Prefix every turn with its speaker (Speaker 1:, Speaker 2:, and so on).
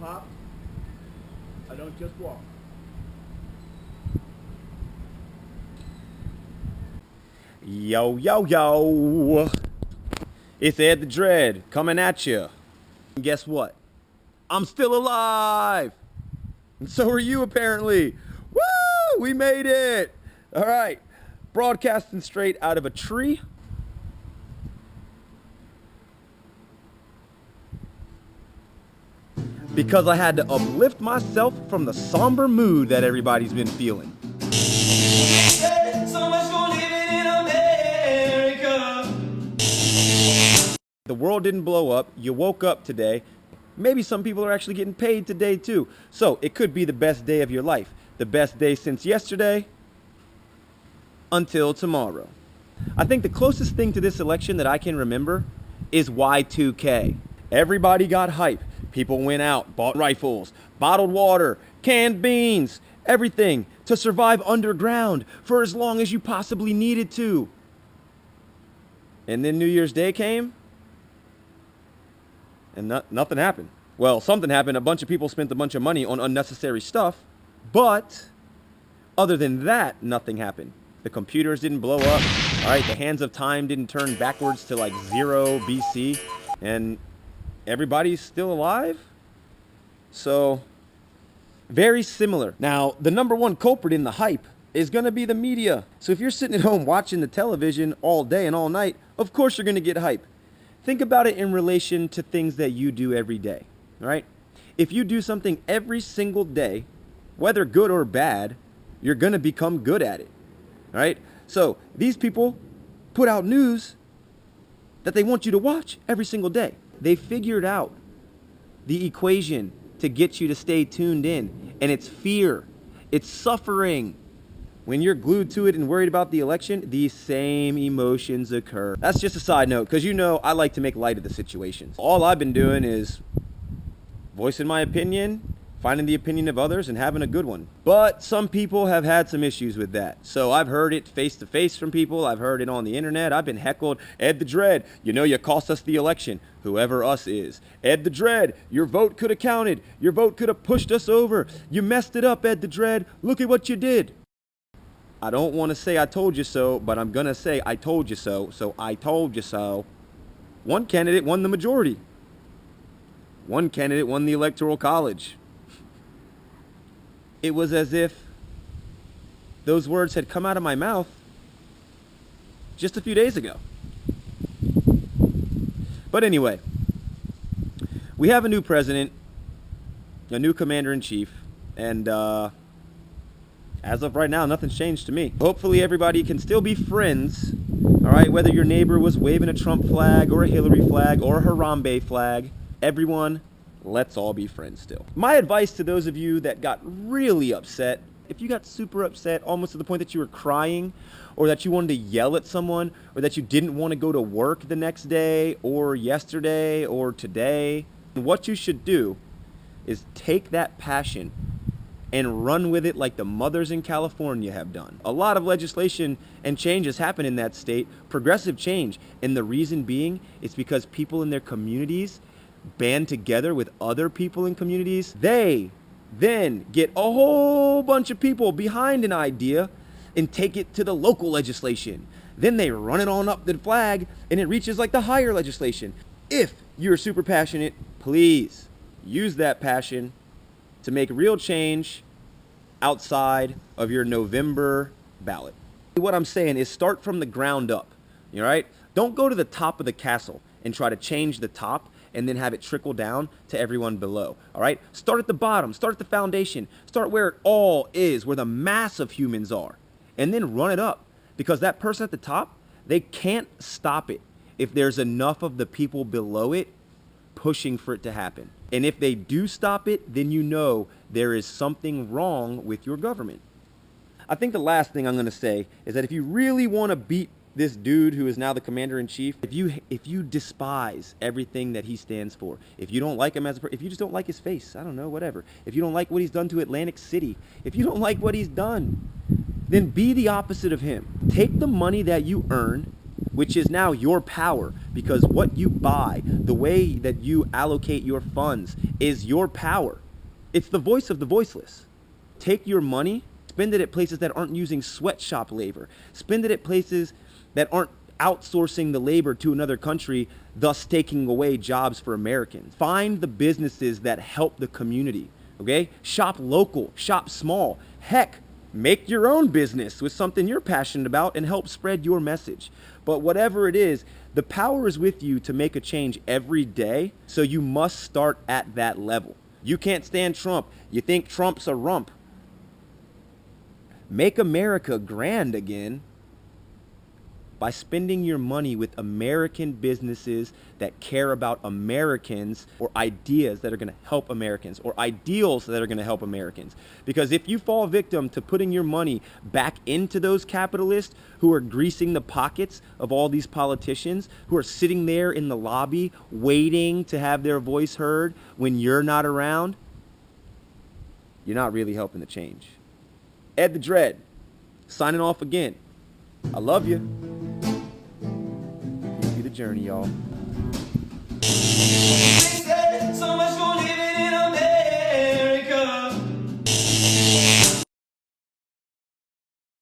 Speaker 1: Pop, I don't just walk. Yo, yo, yo. It's Ed the Dread coming at you. And guess what? I'm still alive. And so are you, apparently. Woo! We made it. All right. Broadcasting straight out of a tree. Because I had to uplift myself from the somber mood that everybody's been feeling. So much for living in America. The world didn't blow up. You woke up today. Maybe some people are actually getting paid today too. So it could be the best day of your life. The best day since yesterday until tomorrow. I think the closest thing to this election that I can remember is Y2K. Everybody got hype. People went out, bought rifles, bottled water, canned beans, everything to survive underground for as long as you possibly needed to. And then New Year's Day came, and nothing happened. Well, something happened. A bunch of people spent a bunch of money on unnecessary stuff, but other than that, nothing happened. The computers didn't blow up, all right? The hands of time didn't turn backwards to like 0 BC, and everybody's still alive. So very similar. Now, the number one culprit in the hype is going to be the media. So if you're sitting at home watching the television all day and all night, of course you're going to get hype. Think about it in relation to things that you do every day, all right? If you do something every single day, whether good or bad, you're going to become good at it, all right? So these people put out news that they want you to watch every single day. They figured out the equation to get you to stay tuned in, and it's fear. It's suffering. When you're glued to it and worried about the election, these same emotions occur. That's just a side note, because you know I like to make light of the situations. All I've been doing is voicing my opinion, finding the opinion of others, and having a good one. But some people have had some issues with that. So I've heard it face to face from people. I've heard it on the internet. I've been heckled. Ed the Dread, you know you cost us the election. Whoever us is. Ed the Dread, your vote could have counted. Your vote could have pushed us over. You messed it up, Ed the Dread. Look at what you did. I don't want to say I told you so, but I'm going to say I told you so. So I told you so. One candidate won the majority. One candidate won the Electoral College. It was as if those words had come out of my mouth just a few days ago. But anyway, we have a new president, a new commander-in-chief, and as of right now, nothing's changed to me. Hopefully everybody can still be friends, all right? Whether your neighbor was waving a Trump flag or a Hillary flag or a Harambe flag, everyone, let's all be friends still. My advice to those of you that got really upset, if you got super upset, almost to the point that you were crying, or that you wanted to yell at someone, or that you didn't want to go to work the next day, or yesterday, or today, what you should do is take that passion and run with it like the mothers in California have done. A lot of legislation and changes happen in that state, progressive change, and the reason being is because people in their communities band together with other people in communities. They then get a whole bunch of people behind an idea and take it to the local legislation. Then they run it on up the flag and it reaches like the higher legislation. If you're super passionate, please use that passion to make real change outside of your November ballot. What I'm saying is start from the ground up, all right? Don't go to the top of the castle and try to change the top and then have it trickle down to everyone below, all right? Start at the bottom, start at the foundation, start where it all is, where the mass of humans are, and then run it up, because that person at the top, they can't stop it if there's enough of the people below it pushing for it to happen. And if they do stop it, then you know there is something wrong with your government. I think the last thing I'm going to say is that if you really want to beat this dude who is now the commander-in-chief, if you despise everything that he stands for, if you don't like him as a person, if you just don't like his face, I don't know, whatever. If you don't like what he's done to Atlantic City, if you don't like what he's done, then be the opposite of him. Take the money that you earn which is now your power, because what you buy, the way that you allocate your funds is your power. It's the voice of the voiceless. Take your money, spend it at places that aren't using sweatshop labor. Spend it at places that aren't outsourcing the labor to another country, thus taking away jobs for Americans. Find the businesses that help the community, okay? Shop local, shop small. Heck, make your own business with something you're passionate about and help spread your message. But whatever it is, the power is with you to make a change every day, so you must start at that level. You can't stand Trump. You think Trump's a rump. Make America grand again by spending your money with American businesses that care about Americans, or ideas that are going to help Americans, or ideals that are going to help Americans. Because if you fall victim to putting your money back into those capitalists who are greasing the pockets of all these politicians, who are sitting there in the lobby waiting to have their voice heard when you're not around, you're not really helping the change. Ed the Dread, signing off again. I love you. Peace be the journey, y'all.
Speaker 2: So much